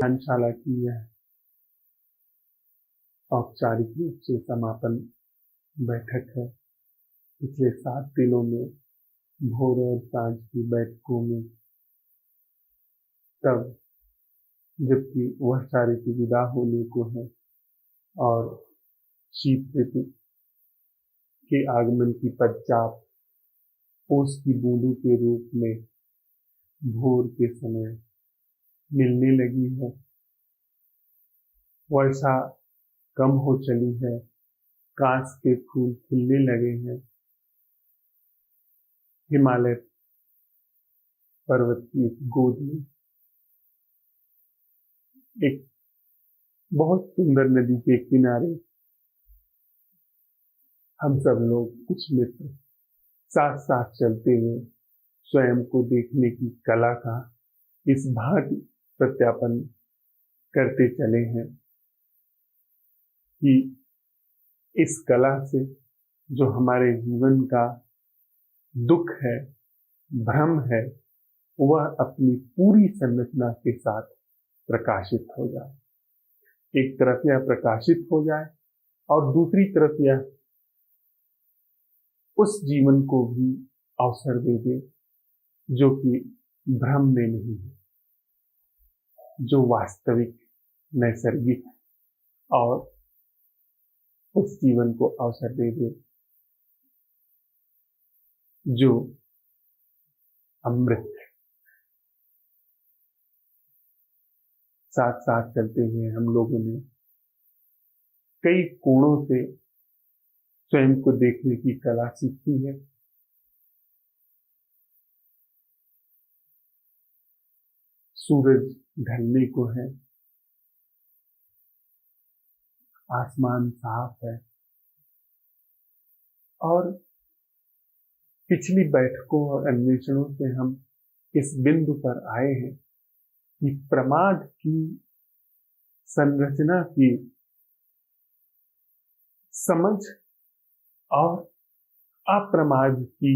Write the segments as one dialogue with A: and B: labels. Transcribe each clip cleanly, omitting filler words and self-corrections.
A: ध्यानशाला की यह औपचारिक रूप से समापन बैठक है। पिछले 7 दिनों में भोर और सांझ की बैठकों में तब जबकि वर्षा ऋतु विदा होने को है और शीत ऋतु के आगमन की पश्चात ओस की बूंदों के रूप में भोर के समय मिलने लगी है। वर्षा कम हो चली है, कांस के फूल खिलने लगे हैं। हिमालय पर्वत की इस गोद में एक बहुत सुंदर नदी के किनारे हम सब लोग कुछ मित्र साथ साथ चलते हुए स्वयं को देखने की कला का इस भांति सत्यापन करते चले हैं कि इस कला से जो हमारे जीवन का दुख है, भ्रम है, वह अपनी पूरी संरचना के साथ प्रकाशित हो जाए। एक तरफ यह प्रकाशित हो जाए और दूसरी तरफ यह उस जीवन को भी अवसर दे दे जो कि भ्रम में नहीं है, जो वास्तविक नैसर्गिक है, और उस जीवन को अवसर दे दे जो अमृत है। साथ साथ चलते हुए हम लोगों ने कई कोणों से स्वयं को देखने की कला सीखी है। सूरज ढलने को है, आसमान साफ है और पिछली बैठकों और अन्वेषणों से हम इस बिंदु पर आए हैं कि प्रमाद की संरचना की समझ और अप्रमाद की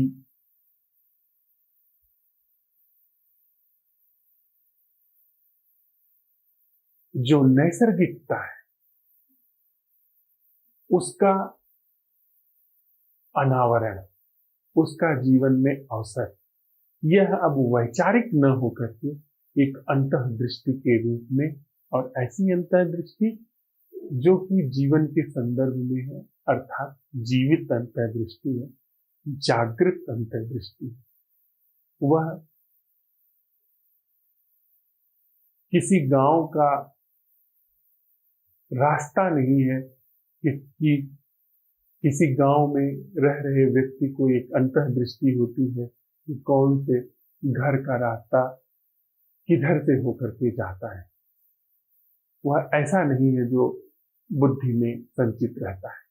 A: जो नैसर्गिकता है उसका अनावरण, उसका जीवन में अवसर, यह अब वैचारिक न होकर के एक अंतर्दृष्टि के रूप में, और ऐसी अंतर्दृष्टि जो कि जीवन के संदर्भ में है, अर्थात जीवित अंतर्दृष्टि है, जागृत अंतर्दृष्टि है। वह किसी गांव का रास्ता नहीं है कि किसी गांव में रह रहे व्यक्ति को एक अंतर्दृष्टि होती है कि कौन से घर का रास्ता किधर से होकर के जाता है। वह ऐसा नहीं है जो बुद्धि में संचित रहता है,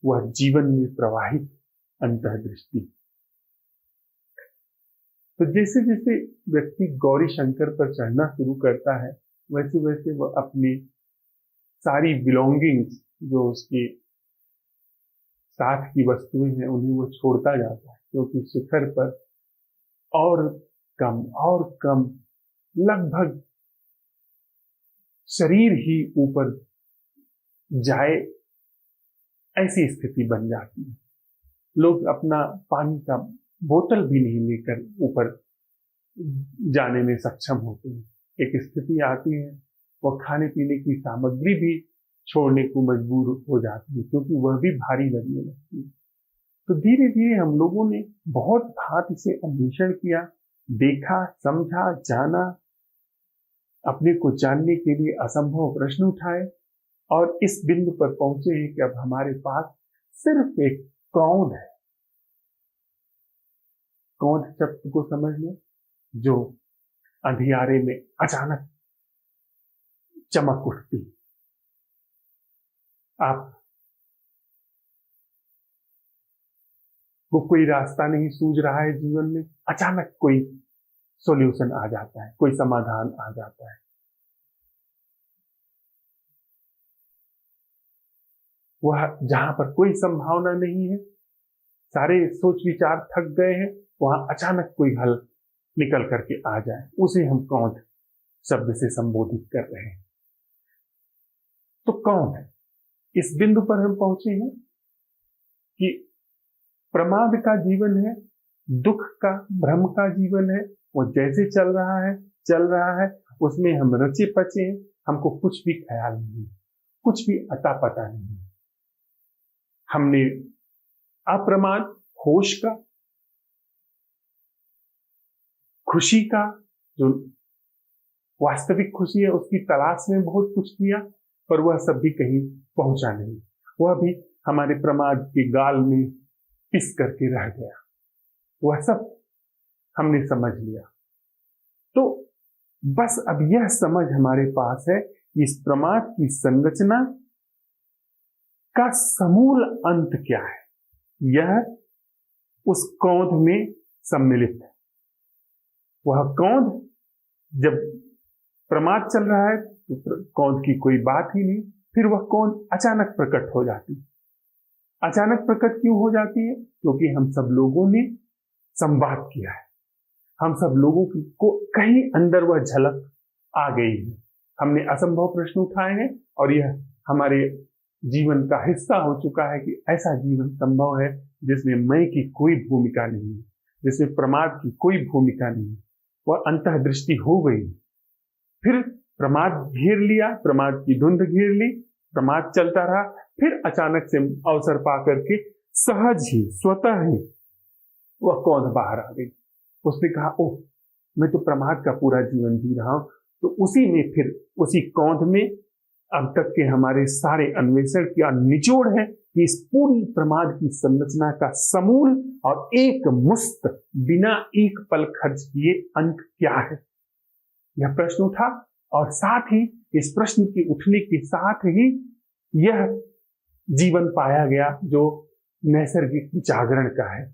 A: वह जीवन में प्रवाहित अंतर्दृष्टि। तो जैसे जैसे व्यक्ति गौरी शंकर पर चढ़ना शुरू करता है वैसे वैसे वह अपनी सारी बिलोंगिंग्स, जो उसके साथ की वस्तुएं हैं, उन्हें वो छोड़ता जाता है, क्योंकि शिखर पर और कम लगभग शरीर ही ऊपर जाए ऐसी स्थिति बन जाती है। लोग अपना पानी का बोतल भी नहीं लेकर ऊपर जाने में सक्षम होते हैं। एक स्थिति आती है वह खाने पीने की सामग्री भी छोड़ने को मजबूर हो जाती है, क्योंकि वह भी भारी लगने लगती है। तो धीरे धीरे हम लोगों ने बहुत भांति से अन्वेषण किया, देखा, समझा, जाना, अपने को जानने के लिए असंभव प्रश्न उठाए और इस बिंदु पर पहुंचे हैं कि अब हमारे पास सिर्फ एक कौन है। कौन शब्द को समझ लें, जो अंधियारे में अचानक चमक उठती। आप वो कोई रास्ता नहीं सूझ रहा है जीवन में, अचानक कोई सॉल्यूशन आ जाता है, कोई समाधान आ जाता है। वह जहां पर कोई संभावना नहीं है, सारे सोच विचार थक गए हैं, वहां अचानक कोई हल निकल करके आ जाए, उसे हम कौन शब्द से संबोधित कर रहे हैं। तो कौन है? इस बिंदु पर हम पहुंचे हैं कि प्रमाद का जीवन है, दुख का, भ्रम का जीवन है, वो जैसे चल रहा है, उसमें हम रचे पचे हैं, हमको कुछ भी ख्याल नहीं, कुछ भी अता पता नहीं। हमने अप्रमाद होश का, खुशी का, जो वास्तविक खुशी है उसकी तलाश में बहुत कुछ किया, पर वह सब भी कहीं पहुंचा नहीं। वह भी हमारे प्रमाद के गाल में पिस करके रह गया। वह सब हमने समझ लिया। तो बस अब यह समझ हमारे पास है कि इस प्रमाद की संरचना का समूल अंत क्या है। यह उस कौंध में सम्मिलित है। वह कौंध, जब प्रमाद चल रहा है तो कौंध की कोई बात ही नहीं, फिर वह कौंध अचानक प्रकट हो जाती है। अचानक प्रकट क्यों हो जाती है? क्योंकि हम सब लोगों ने संवाद किया है, हम सब लोगों को कहीं अंदर वह झलक आ गई है। हमने असंभव प्रश्न उठाए हैं और यह हमारे जीवन का हिस्सा हो चुका है कि ऐसा जीवन संभव है जिसमें मैं की कोई भूमिका नहीं है, जिसमें प्रमाद की कोई भूमिका नहीं है। वह अंतर्दृष्टि हो गई, फिर प्रमाद घेर लिया, प्रमाद की धुंध घेर ली, प्रमाद चलता रहा, फिर अचानक से अवसर पाकर के सहज ही, स्वतः ही वह कौंध बाहर आ गई। उसने कहा, ओह, मैं तो प्रमाद का पूरा जीवन जी रहा हूं। तो उसी में, फिर उसी कौंध में अब तक के हमारे सारे अन्वेषण का निचोड़ है कि इस पूरी प्रमाद की संरचना का समूल और एक मुस्त, बिना एक पल खर्च किए अंत क्या है। यह प्रश्न उठा और साथ ही इस प्रश्न के उठने के साथ ही यह जीवन पाया गया जो नैसर्गिक जागरण का है,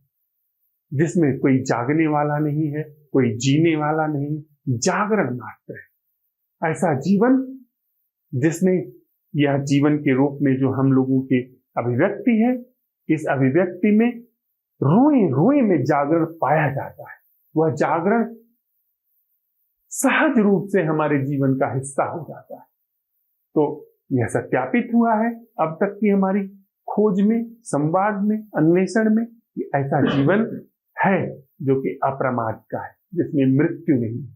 A: जिसमें कोई जागने वाला नहीं है, कोई जीने वाला नहीं, जागरण मात्र है। ऐसा जीवन जिसमें यह जीवन के रूप में जो हम लोगों की अभिव्यक्ति है, इस अभिव्यक्ति में रोए रोए में जागरण पाया जाता है। वह जागरण सहज रूप से हमारे जीवन का हिस्सा हो जाता है। तो यह सत्यापित हुआ है अब तक की हमारी खोज में, संवाद में, अन्वेषण में, कि ऐसा जीवन है जो कि अप्रमाद का है, जिसमें मृत्यु नहीं है।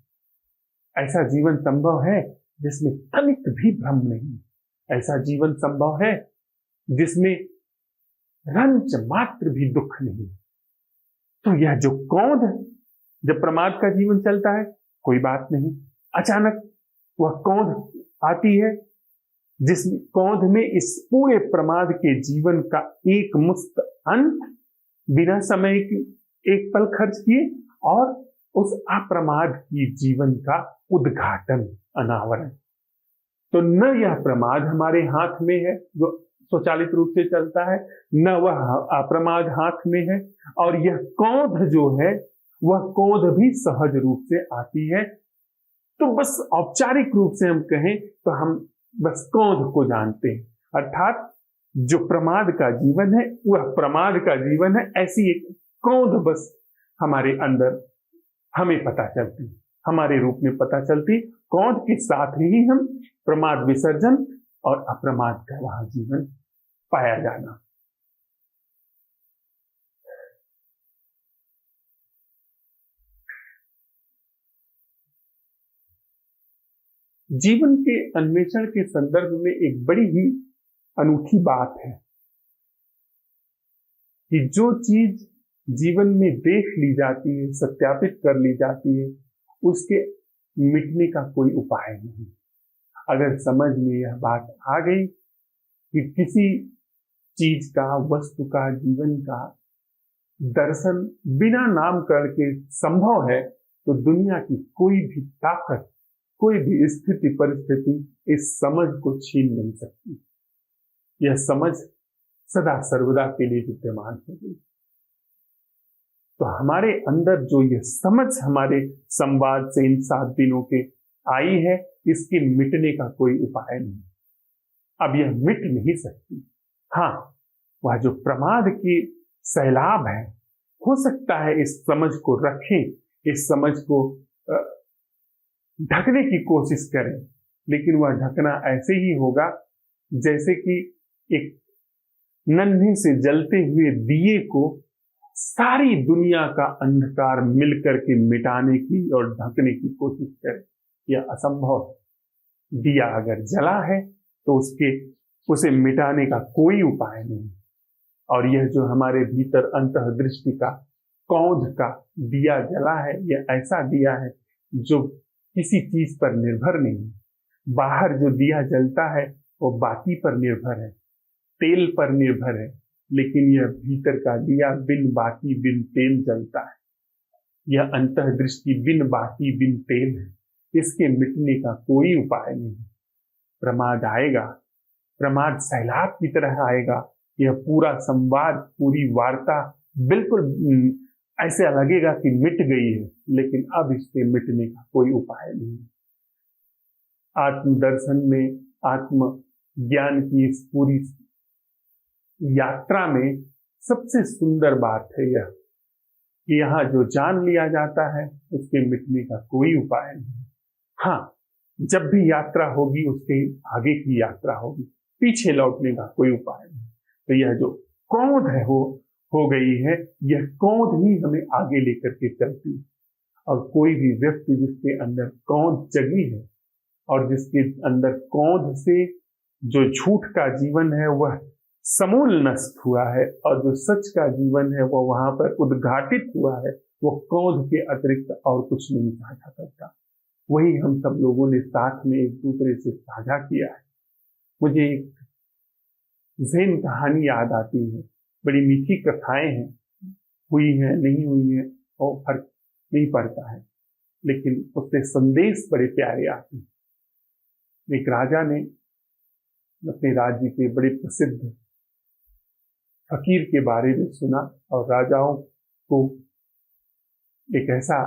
A: ऐसा जीवन संभव है जिसमें तनिक भी भ्रम नहीं है। ऐसा जीवन संभव है जिसमें रंच मात्र भी दुख नहीं। तो यह जो कौंध, जब प्रमाद का जीवन चलता है कोई बात नहीं, अचानक वह कौंध आती है जिस कौंध में इस पूरे प्रमाद के जीवन का एक मुस्त अंत, बिना समय की एक पल खर्च किए, और उस अप्रमाद की जीवन का उद्घाटन, अनावरण। तो न यह प्रमाद हमारे हाथ में है जो स्वचालित रूप से चलता है, न वह अप्रमाद हाथ में है, और यह कौंध जो है वह कौंध भी सहज रूप से आती है। तो बस औपचारिक रूप से हम कहें तो हम बस कौंध को जानते हैं, अर्थात जो प्रमाद का जीवन है वह प्रमाद का जीवन है। ऐसी एक कौंध बस हमारे अंदर हमें पता चलती, हमारे रूप में पता चलती। कौंध के साथ ही हम प्रमाद विसर्जन और अप्रमाद का वहां जीवन पाया जाना। जीवन के अन्वेषण के संदर्भ में एक बड़ी ही अनूठी बात है कि जो चीज जीवन में देख ली जाती है, सत्यापित कर ली जाती है, उसके मिटने का कोई उपाय नहीं। अगर समझ में यह बात आ गई कि किसी चीज का, वस्तु का, जीवन का दर्शन बिना नामकरण के संभव है, तो दुनिया की कोई भी ताकत, कोई भी स्थिति परिस्थिति इस समझ को छीन नहीं सकती। यह समझ सदा सर्वदा के लिए विद्यमान होगी। तो हमारे अंदर जो यह समझ हमारे संवाद से इन 7 दिनों के आई है, इसके मिटने का कोई उपाय नहीं। अब यह मिट नहीं सकती। हाँ, वह जो प्रमाद की सैलाब है, हो सकता है इस समझ को रखें, इस समझ को ढकने की कोशिश करें, लेकिन वह ढकना ऐसे ही होगा जैसे कि एक नन्हे से जलते हुए दिए को सारी दुनिया का अंधकार मिलकर के मिटाने की और ढकने की कोशिश करे। यह असंभव है। दिया अगर जला है तो उसे मिटाने का कोई उपाय नहीं। और यह जो हमारे भीतर अंतर्दृष्टि का कौंध का दिया जला है, यह ऐसा दिया है जो किसी चीज पर निर्भर नहीं। बाहर जो दिया जलता है वो बाती पर निर्भर है, तेल पर निर्भर है, लेकिन यह भीतर का दिया बिन बाती बिन तेल जलता है। यह अंतर्दृष्टि बिन बाती बिन तेल है। इसके मिटने का कोई उपाय नहीं। प्रमाद आएगा, प्रमाद सैलाब की तरह आएगा। यह पूरा संवाद, पूरी वार्ता बिल्कुल ऐसे लगेगा कि मिट गई है, लेकिन अब इसके मिटने का कोई उपाय नहीं। आत्मदर्शन में, आत्म ज्ञान की इस पूरी यात्रा में सबसे सुंदर बात है यह कि यहाँ जो जान लिया जाता है उसके मिटने का कोई उपाय नहीं। हाँ, जब भी यात्रा होगी उसके आगे की यात्रा होगी, पीछे लौटने का कोई उपाय नहीं। तो यह जो कौंध है हो गई है, यह कौंध ही हमें आगे लेकर के चलती है। और कोई भी व्यक्ति जिसके अंदर कौंध जगी है और जिसके अंदर कौंध से जो झूठ का जीवन है वह समूल नष्ट हुआ है और जो सच का जीवन है वह वहां पर उद्घाटित हुआ है, वो कौंध के अतिरिक्त और कुछ नहीं साझा करता। वही हम सब लोगों ने साथ में एक दूसरे से साझा किया है। मुझे एक ज़ेन कहानी याद आती है। बड़ी मीठी कथाएं हैं, हुई है नहीं हुई है और फर्क नहीं पड़ता है, लेकिन उससे संदेश बड़े प्यारे आते हैं। एक राजा ने अपने राज्य के बड़े प्रसिद्ध फकीर के बारे में सुना और राजाओं को एक ऐसा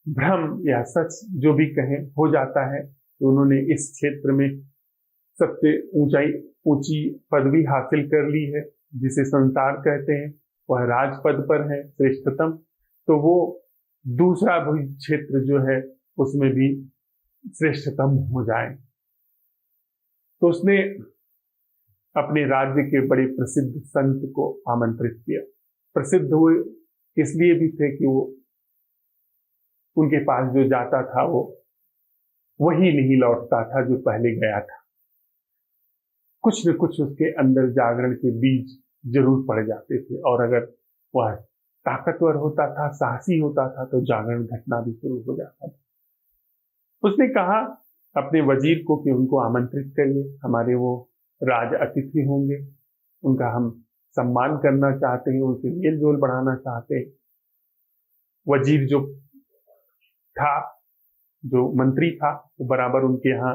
A: भ्रम या सच जो भी कहें हो जाता है तो उन्होंने इस क्षेत्र में सबसे ऊंची पदवी हासिल कर ली है, जिसे संसार कहते हैं। वह राजपद पर है, श्रेष्ठतम। तो वो दूसरा भी क्षेत्र जो है उसमें भी श्रेष्ठतम हो जाए। तो उसने अपने राज्य के बड़े प्रसिद्ध संत को आमंत्रित किया। प्रसिद्ध हुए इसलिए भी थे कि वो उनके पास जो जाता था वो वही नहीं लौटता था जो पहले गया था। कुछ न कुछ उसके अंदर जागरण के बीज जरूर पड़ जाते थे, और अगर वह ताकतवर होता था, साहसी होता था, तो जागरण घटना भी शुरू हो जाता था। उसने कहा अपने वजीर को कि उनको आमंत्रित करिए, हमारे वो राज अतिथि होंगे, उनका हम सम्मान करना चाहते हैं, उनसे मेल जोल बढ़ाना चाहते हैं। वजीर जो था, जो मंत्री था, वो बराबर उनके यहाँ,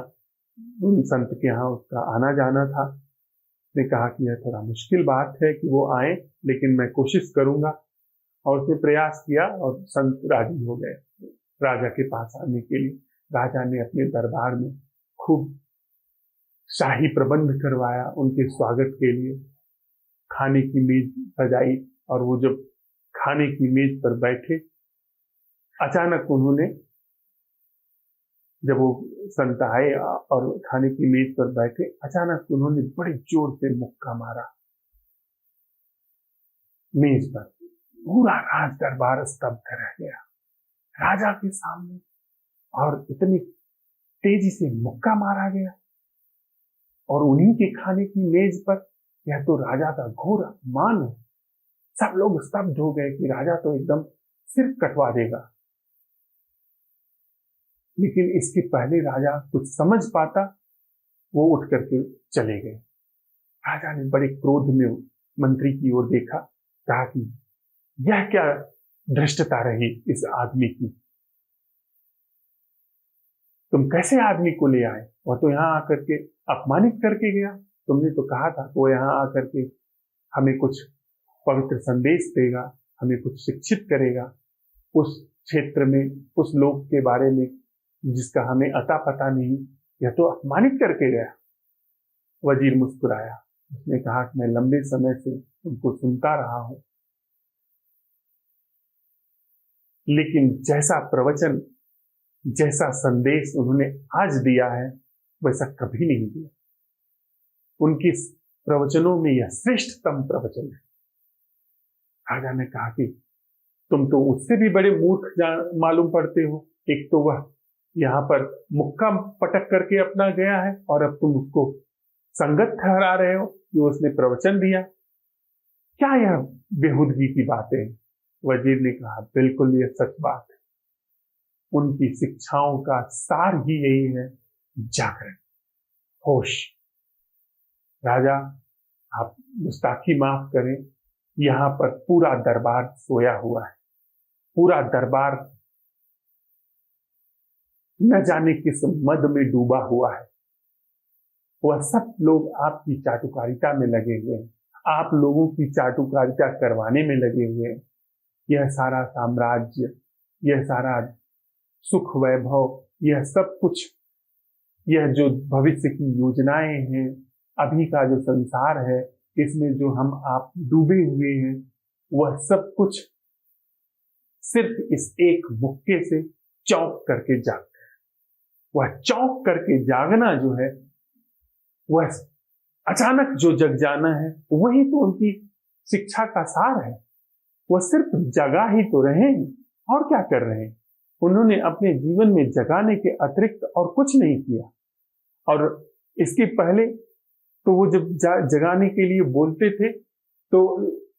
A: उन संत के यहाँ उसका आना जाना था। उसने कहा कि यह थोड़ा मुश्किल बात है कि वो आए, लेकिन मैं कोशिश करूंगा। और उसने प्रयास किया और संत राजी हो गए राजा के पास आने के लिए। राजा ने अपने दरबार में खूब शाही प्रबंध करवाया उनके स्वागत के लिए, खाने की मेज सजाई, और वो जब खाने की मेज पर बैठे, अचानक उन्होंने, जब वो संत आए और खाने की मेज पर बैठे, अचानक उन्होंने बड़े जोर से मुक्का मारा मेज पर। पूरा राज दरबार स्तब्ध रह गया राजा के सामने, और इतनी तेजी से मुक्का मारा गया और उन्हीं के खाने की मेज पर। यह तो राजा का घोर अपमान है। सब लोग स्तब्ध हो गए कि राजा तो एकदम सिर कटवा देगा। लेकिन इसके पहले राजा कुछ समझ पाता, वो उठ करके चले गए। राजा ने बड़े क्रोध में मंत्री की ओर देखा, कहा कि यह क्या धृष्टता रही इस आदमी की, तुम कैसे आदमी को ले आए? वह तो यहाँ आकर के अपमानित करके गया। तुमने तो कहा था कि वो यहाँ आकर के हमें कुछ पवित्र संदेश देगा, हमें कुछ शिक्षित करेगा उस क्षेत्र में, उस लोक के बारे में जिसका हमें अता पता नहीं। यह तो अपमानित करके गया। वजीर मुस्कुराया, उसने कहा कि मैं लंबे समय से उनको सुनता रहा हूं, लेकिन जैसा प्रवचन, जैसा संदेश उन्होंने आज दिया है, वैसा कभी नहीं दिया। उनके प्रवचनों में यह श्रेष्ठतम प्रवचन है। राजा ने कहा कि तुम तो उससे भी बड़े मूर्ख मालूम पड़ते हो। एक तो वह यहाँ पर मुक्का पटक करके अपना गया है, और अब तुम उसको संगत ठहरा रहे हो कि उसने प्रवचन दिया। क्या यह बेहूदगी की बातें हैं? वजीर ने कहा, बिल्कुल यह सच बात है। उनकी शिक्षाओं का सार ही यही है, जागरण, होश। राजा, आप गुस्ताखी माफ करें, यहां पर पूरा दरबार सोया हुआ है। पूरा दरबार न जाने किस मद में डूबा हुआ है। वह सब लोग आपकी चाटुकारिता में लगे हुए हैं, आप लोगों की चाटुकारिता करवाने में लगे हुए हैं। यह सारा साम्राज्य, यह सारा सुख वैभव, यह सब कुछ, यह जो भविष्य की योजनाएं हैं, अभी का जो संसार है, इसमें जो हम आप डूबे हुए हैं, वह सब कुछ सिर्फ इस एक मुक्के से चौंक करके जागता है। वह चौंक करके जागना जो है, वह अचानक जो जग जाना है, वही तो उनकी शिक्षा का सार है। वह सिर्फ जगा ही तो रहे हैं, और क्या कर रहे हैं? उन्होंने अपने जीवन में जगाने के अतिरिक्त और कुछ नहीं किया। और इसके पहले तो वो जब जगाने के लिए बोलते थे तो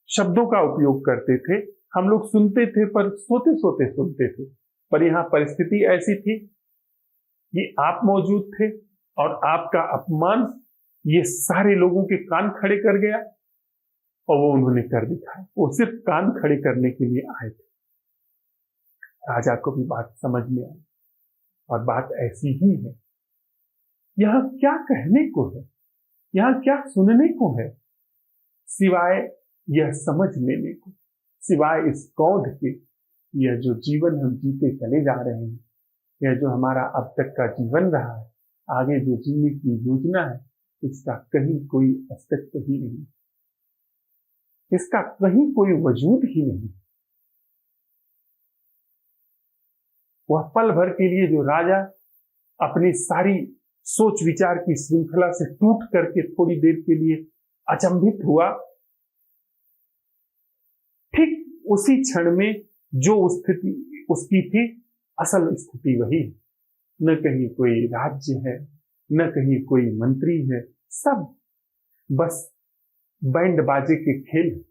A: शब्दों का उपयोग करते थे, हम लोग सुनते थे, पर सोते सोते सुनते थे। पर यहाँ परिस्थिति ऐसी थी कि आप मौजूद थे, और आपका अपमान ये सारे लोगों के कान खड़े कर गया, और वो उन्होंने कर दिखाया। वो सिर्फ कान खड़े करने के लिए आए थे। राजा को भी बात समझ में आई, और बात ऐसी ही है। यहाँ क्या कहने को है, यहाँ क्या सुनने को है, सिवाय यह समझ लेने को, सिवाय इस कौंध के, यह जो जीवन हम जीते चले जा रहे हैं, यह जो हमारा अब तक का जीवन रहा है, आगे जो जीने की योजना है, इसका कहीं कोई अस्तित्व ही नहीं, इसका कहीं कोई वजूद ही नहीं। वह पल भर के लिए जो राजा अपनी सारी सोच विचार की श्रृंखला से टूट करके थोड़ी देर के लिए अचंभित हुआ, ठीक उसी क्षण में जो स्थिति उसकी थी, असल स्थिति वही है। न कहीं कोई राज्य है, न कहीं कोई मंत्री है, सब बस बैंड बाजे के खेल,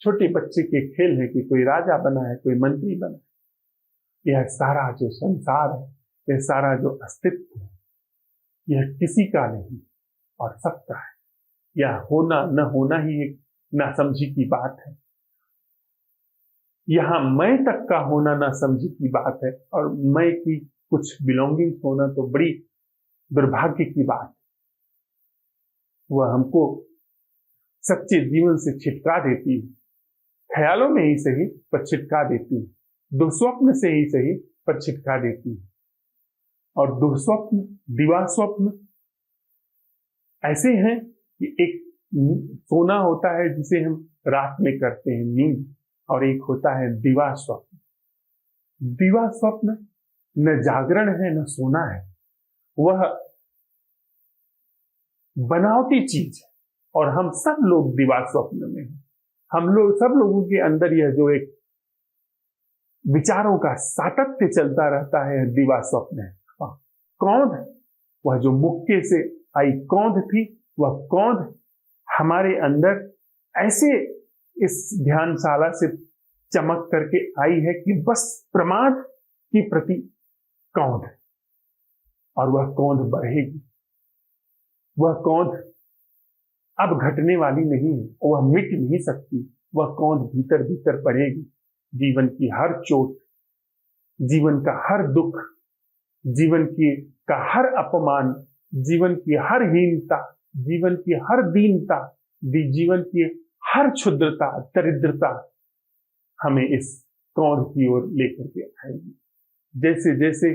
A: छोटे बच्चे के खेल है कि कोई राजा बना है, कोई मंत्री बना है। यह सारा जो संसार है, यह सारा जो अस्तित्व है, यह किसी का नहीं और सबका है। यह होना न होना ही एक नासमझी की बात है। यहां मैं तक का होना नासमझी की बात है, और मैं की कुछ बिलोंगिंग होना तो बड़ी दुर्भाग्य की बात है। वह हमको सच्चे जीवन से छिटका देती है, ख्यालों में ही सही पर छिटका देती है, दुस्वप्न से ही सही पर छिटका देती है। और दुस्वप्न, दिवा स्वप्न ऐसे हैं कि एक सोना होता है जिसे हम रात में करते हैं नींद, और एक होता है दिवा स्वप्न। दिवा स्वप्न न जागरण है न सोना है, वह बनावटी चीज है, और हम सब लोग दिवा स्वप्न में हैं। हम लोग सब लोगों के अंदर यह जो एक विचारों का सातत्य चलता रहता है, दिवा स्वप्न है। कौंध, वह जो मुक्के से आई कौंध थी, वह कौंध हमारे अंदर ऐसे इस ध्यानशाला से चमक करके आई है कि बस प्रमाद की प्रति कौंध, और वह कौंध बढ़ेगी। वह कौंध अब घटने वाली नहीं है, वह मिट नहीं सकती। वह कौंध भीतर भीतर बढ़ेगी। जीवन की हर चोट, जीवन का हर दुख, जीवन का हर अपमान, जीवन की हर हीनता, जीवन की हर दीनता, जीवन की हर क्षुद्रता, दरिद्रता हमें इस कौंध की ओर लेकर के आएगी। जैसे जैसे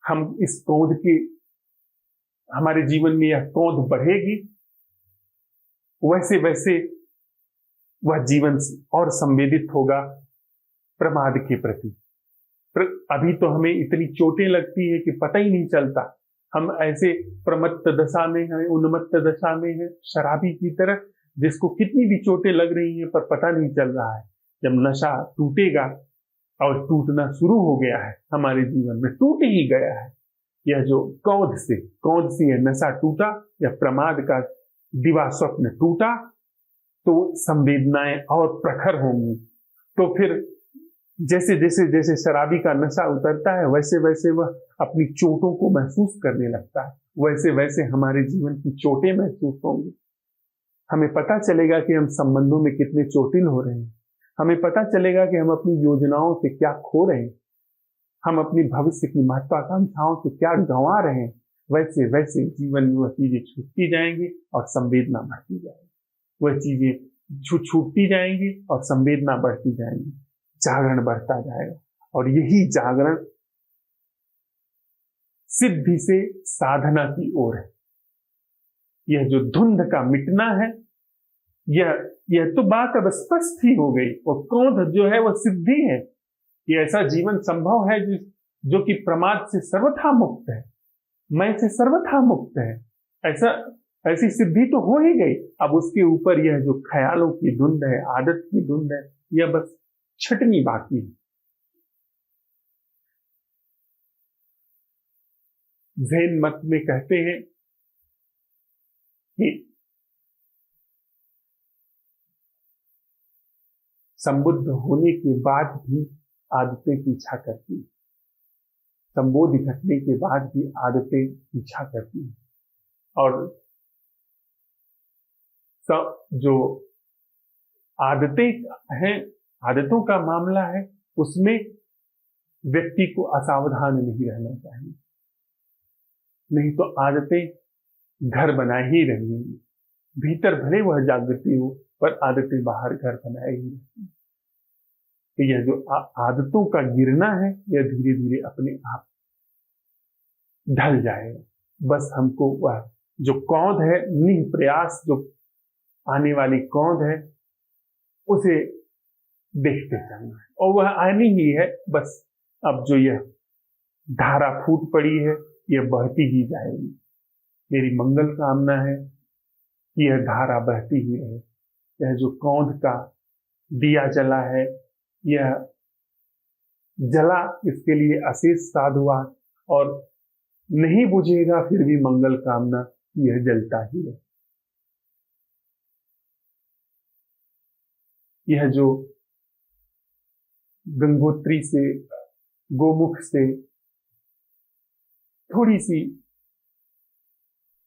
A: हम इस कौंध की, हमारे जीवन में यह कौंध बढ़ेगी, वैसे वैसे वह जीवन और संवेदित होगा प्रमाद के प्रति, अभी तो हमें इतनी चोटें लगती है कि पता ही नहीं चलता, हम ऐसे प्रमत्त दशा में हैं, उन्मत्त दशा में हैं, शराबी की तरह, जिसको कितनी भी चोटें लग रही हैं पर पता नहीं चल रहा है। जब नशा टूटेगा, और टूटना शुरू हो गया है हमारे जीवन में, टूट ही गया है, यह जो कौंध से यह नशा टूटा, यह प्रमाद का दिवा स्वप्न टूटा, तो संवेदनाएं और प्रखर होंगी। तो फिर जैसे जैसे जैसे शराबी का नशा उतरता है, वैसे वैसे वह अपनी चोटों को महसूस करने लगता है, वैसे वैसे हमारे जीवन की चोटें महसूस होंगी। हमें पता चलेगा कि हम संबंधों में कितने चोटिल हो रहे हैं, हमें पता चलेगा कि हम अपनी योजनाओं से क्या खो रहे हैं, हम अपनी भविष्य की महत्वाकांक्षाओं से क्या गंवा रहे हैं। वैसे वैसे जीवन में वह चीजें छूटती जाएंगी और संवेदना बढ़ती जाएगी, वह चीजें छूटती जाएंगी और संवेदना बढ़ती जाएंगी, जागरण बढ़ता जाएगा। और यही जागरण सिद्धि से साधना की ओर है। यह जो धुंध का मिटना है, यह तो बात अब स्पष्ट ही हो गई। और क्रोध जो है वह सिद्धि है कि ऐसा जीवन संभव है जो कि प्रमाद से सर्वथा मुक्त है, मैं से सर्वथा मुक्त है। ऐसी सिद्धि तो हो ही गई। अब उसके ऊपर यह जो ख्यालों की धुंध है, आदत की धुंध है, यह बस छटनी बाकी है। ज़ेन मत में कहते हैं कि संबुद्ध होने के बाद भी आदतें पीछा करती हैं, संबोधि घटने के बाद भी आदतें पीछा करती हैं। और जो आदतें हैं, आदतों का मामला है, उसमें व्यक्ति को असावधान नहीं रहना चाहिए, नहीं तो आदतें घर बनाए ही रहेंगी। भीतर भले वह जागृति हो, पर आदतें बाहर घर बनाए ही रहेंगी। तो यह जो आदतों का गिरना है, यह धीरे धीरे अपने आप ढल जाएगा। बस हमको वह जो कौंध है, निह प्रयास जो आने वाली कौंध है, उसे देखते चलना है, और वह आनी ही है। बस अब जो यह धारा फूट पड़ी है, यह बहती ही जाएगी। मेरी मंगल कामना है कि यह धारा बहती ही रहे। यह जो कौंध का दिया जला है, यह जला, इसके लिए अशेष साधुवाद। और नहीं बुझेगा फिर भी मंगल कामना, यह जलता ही है। यह जो गंगोत्री से, गोमुख से थोड़ी सी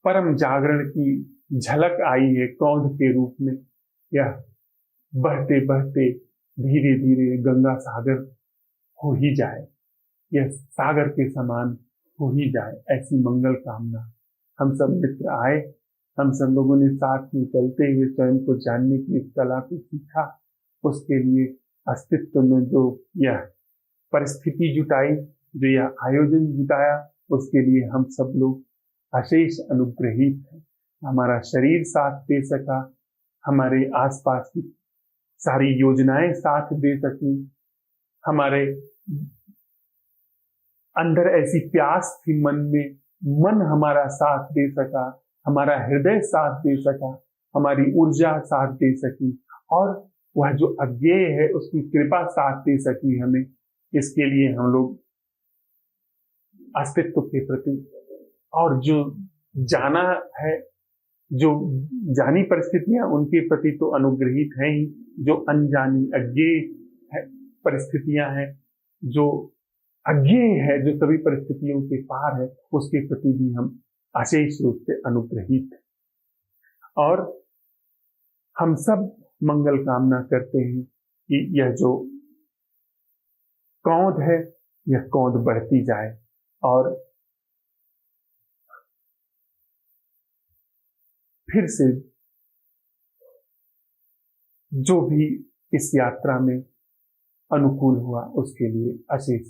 A: परम जागरण की झलक आई है कौंध के रूप में, यह बहते बहते धीरे धीरे गंगा सागर हो ही जाए, यह सागर के समान हो ही जाए, ऐसी मंगल कामना। हम सब मित्र आए, हम सब लोगों ने साथ में चलते हुए स्वयं को जानने की इस कला को सीखा। उसके लिए अस्तित्व में जो यह परिस्थिति जुटाई, जो यह आयोजन जुटाया, उसके लिए हम सब लोग अशेष अनुग्रहित हैं। हमारा शरीर साथ दे सका, हमारे आसपास की सारी योजनाएं साथ दे सकी, हमारे अंदर ऐसी प्यास थी मन में, मन हमारा साथ दे सका, हमारा हृदय साथ दे सका, हमारी ऊर्जा साथ दे सकी, और वह जो अज्ञेय है उसकी कृपा साथ दे सकी हमें। इसके लिए हम लोग अस्तित्व के प्रति, और जो जाना है, जो जानी परिस्थितियां, उनके प्रति तो अनुग्रहित हैं ही। जो अनजानी अज्ञेय परिस्थितियां हैं, जो अज्ञेय है, जो सभी परिस्थितियों के पार है, उसके प्रति भी हम अशेष रूप से अनुग्रहित हैं। और हम सब मंगल कामना करते हैं कि यह जो कौंध है, यह कौंध बढ़ती जाए, और फिर से जो भी इस यात्रा में अनुकूल हुआ उसके लिए अशेष